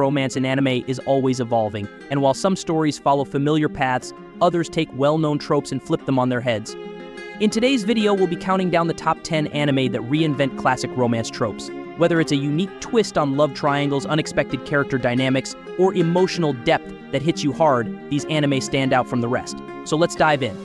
Romance in anime is always evolving, and while some stories follow familiar paths, others take well-known tropes and flip them on their heads. In today's video, we'll be counting down the top 10 anime that reinvent classic romance tropes. Whether it's a unique twist on love triangles, unexpected character dynamics, or emotional depth that hits you hard, these anime stand out from the rest. So let's dive in.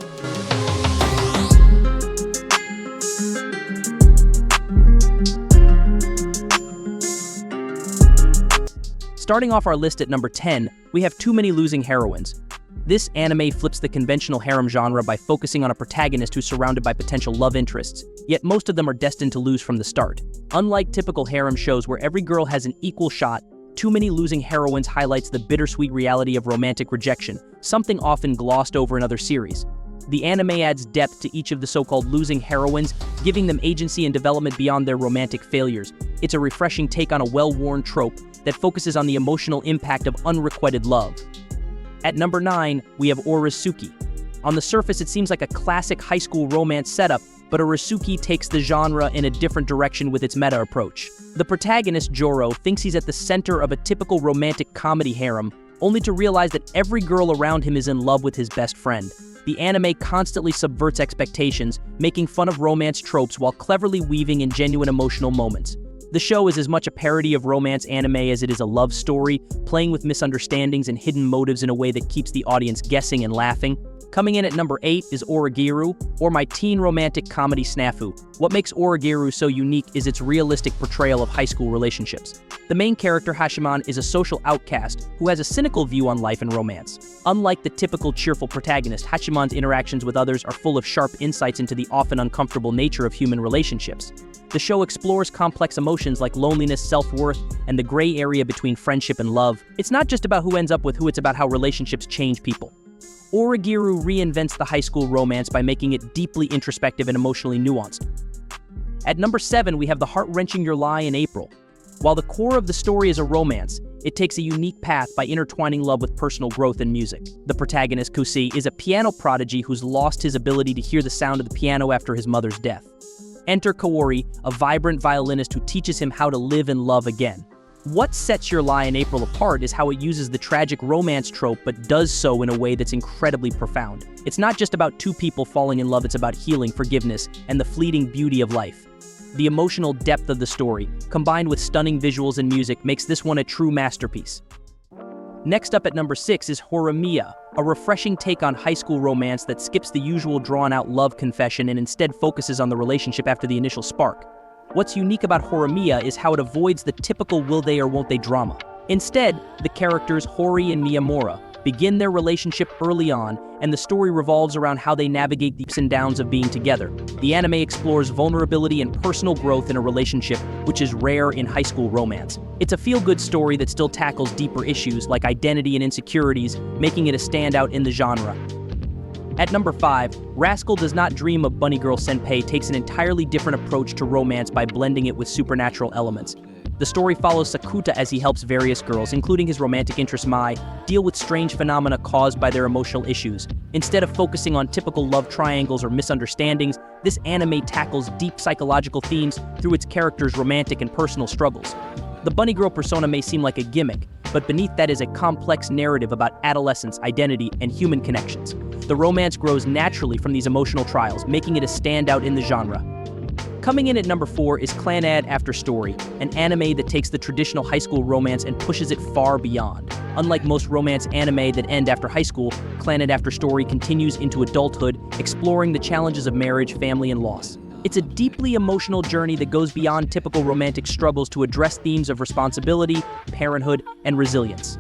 Starting off our list at number 10, we have Too Many Losing Heroines. This anime flips the conventional harem genre by focusing on a protagonist who's surrounded by potential love interests, yet most of them are destined to lose from the start. Unlike typical harem shows where every girl has an equal shot, Too Many Losing Heroines highlights the bittersweet reality of romantic rejection, something often glossed over in other series. The anime adds depth to each of the so-called losing heroines, giving them agency and development beyond their romantic failures. It's a refreshing take on a well-worn trope that focuses on the emotional impact of unrequited love. At number 9, we have Oresuki. On the surface, it seems like a classic high school romance setup, but Oresuki takes the genre in a different direction with its meta approach. The protagonist, Joro, thinks he's at the center of a typical romantic comedy harem, only to realize that every girl around him is in love with his best friend. The anime constantly subverts expectations, making fun of romance tropes while cleverly weaving in genuine emotional moments. The show is as much a parody of romance anime as it is a love story, playing with misunderstandings and hidden motives in a way that keeps the audience guessing and laughing. Coming in at number 8 is Oregairu, or my teen romantic comedy snafu. What makes Oregairu so unique is its realistic portrayal of high school relationships. The main character, Hachiman, is a social outcast who has a cynical view on life and romance. Unlike the typical cheerful protagonist, Hachiman's interactions with others are full of sharp insights into the often uncomfortable nature of human relationships. The show explores complex emotions like loneliness, self-worth, and the gray area between friendship and love. It's not just about who ends up with who, it's about how relationships change people. Oregairu reinvents the high school romance by making it deeply introspective and emotionally nuanced. At number 7, we have the heart-wrenching Your Lie in April. While the core of the story is a romance, it takes a unique path by intertwining love with personal growth and music. The protagonist, Kusi, is a piano prodigy who's lost his ability to hear the sound of the piano after his mother's death. Enter Kaori, a vibrant violinist who teaches him how to live and love again. What sets Your Lie in April apart is how it uses the tragic romance trope but does so in a way that's incredibly profound. It's not just about two people falling in love, it's about healing, forgiveness, and the fleeting beauty of life. The emotional depth of the story, combined with stunning visuals and music, makes this one a true masterpiece. Next up at number 6 is Horimiya, a refreshing take on high school romance that skips the usual drawn-out love confession and instead focuses on the relationship after the initial spark. What's unique about Horimiya is how it avoids the typical will they or won't they drama. Instead, the characters Hori and Miyamura begin their relationship early on, and the story revolves around how they navigate the ups and downs of being together. The anime explores vulnerability and personal growth in a relationship, which is rare in high school romance. It's a feel-good story that still tackles deeper issues like identity and insecurities, making it a standout in the genre. At number 5, Rascal Does Not Dream of Bunny Girl Senpai takes an entirely different approach to romance by blending it with supernatural elements. The story follows Sakuta as he helps various girls, including his romantic interest Mai, deal with strange phenomena caused by their emotional issues. Instead of focusing on typical love triangles or misunderstandings, this anime tackles deep psychological themes through its characters' romantic and personal struggles. The bunny girl persona may seem like a gimmick, but beneath that is a complex narrative about adolescence, identity, and human connections. The romance grows naturally from these emotional trials, making it a standout in the genre. Coming in at number 4 is Clannad After Story, an anime that takes the traditional high school romance and pushes it far beyond. Unlike most romance anime that end after high school, Clannad After Story continues into adulthood, exploring the challenges of marriage, family, and loss. It's a deeply emotional journey that goes beyond typical romantic struggles to address themes of responsibility, parenthood, and resilience.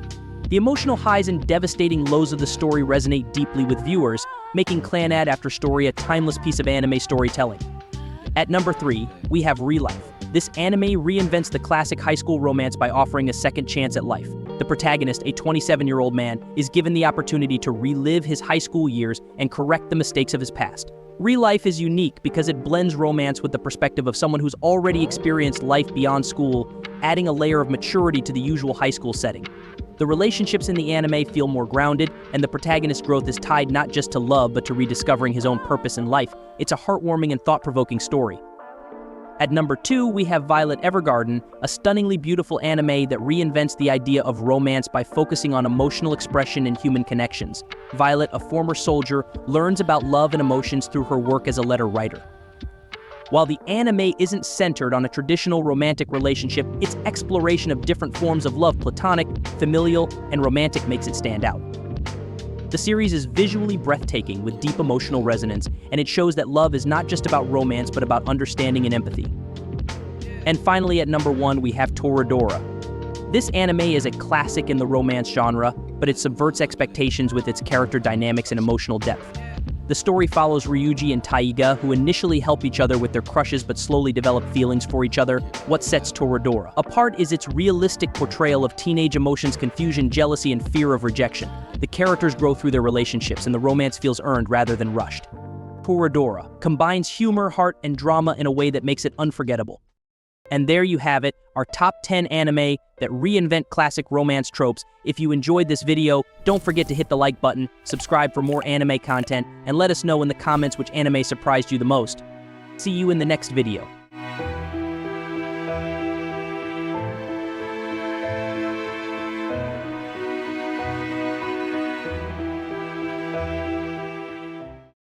The emotional highs and devastating lows of the story resonate deeply with viewers, making Clannad After Story a timeless piece of anime storytelling. At number 3, we have ReLIFE. This anime reinvents the classic high school romance by offering a second chance at life. The protagonist, a 27-year-old man, is given the opportunity to relive his high school years and correct the mistakes of his past. ReLIFE is unique because it blends romance with the perspective of someone who's already experienced life beyond school, adding a layer of maturity to the usual high school setting. The relationships in the anime feel more grounded, and the protagonist's growth is tied not just to love but to rediscovering his own purpose in life. It's a heartwarming and thought-provoking story. At number 2, we have Violet Evergarden, a stunningly beautiful anime that reinvents the idea of romance by focusing on emotional expression and human connections. Violet, a former soldier, learns about love and emotions through her work as a letter writer. While the anime isn't centered on a traditional romantic relationship, its exploration of different forms of love, platonic, familial, and romantic, makes it stand out. The series is visually breathtaking with deep emotional resonance, and it shows that love is not just about romance but about understanding and empathy. And finally, at number 1, we have Toradora. This anime is a classic in the romance genre, but it subverts expectations with its character dynamics and emotional depth. The story follows Ryuji and Taiga, who initially help each other with their crushes but slowly develop feelings for each other. What sets Toradora apart is its realistic portrayal of teenage emotions, confusion, jealousy, and fear of rejection. The characters grow through their relationships, and the romance feels earned rather than rushed. Toradora combines humor, heart, and drama in a way that makes it unforgettable. And there you have it, our top 10 anime that reinvent classic romance tropes. If you enjoyed this video, don't forget to hit the like button, subscribe for more anime content, and let us know in the comments which anime surprised you the most. See you in the next video.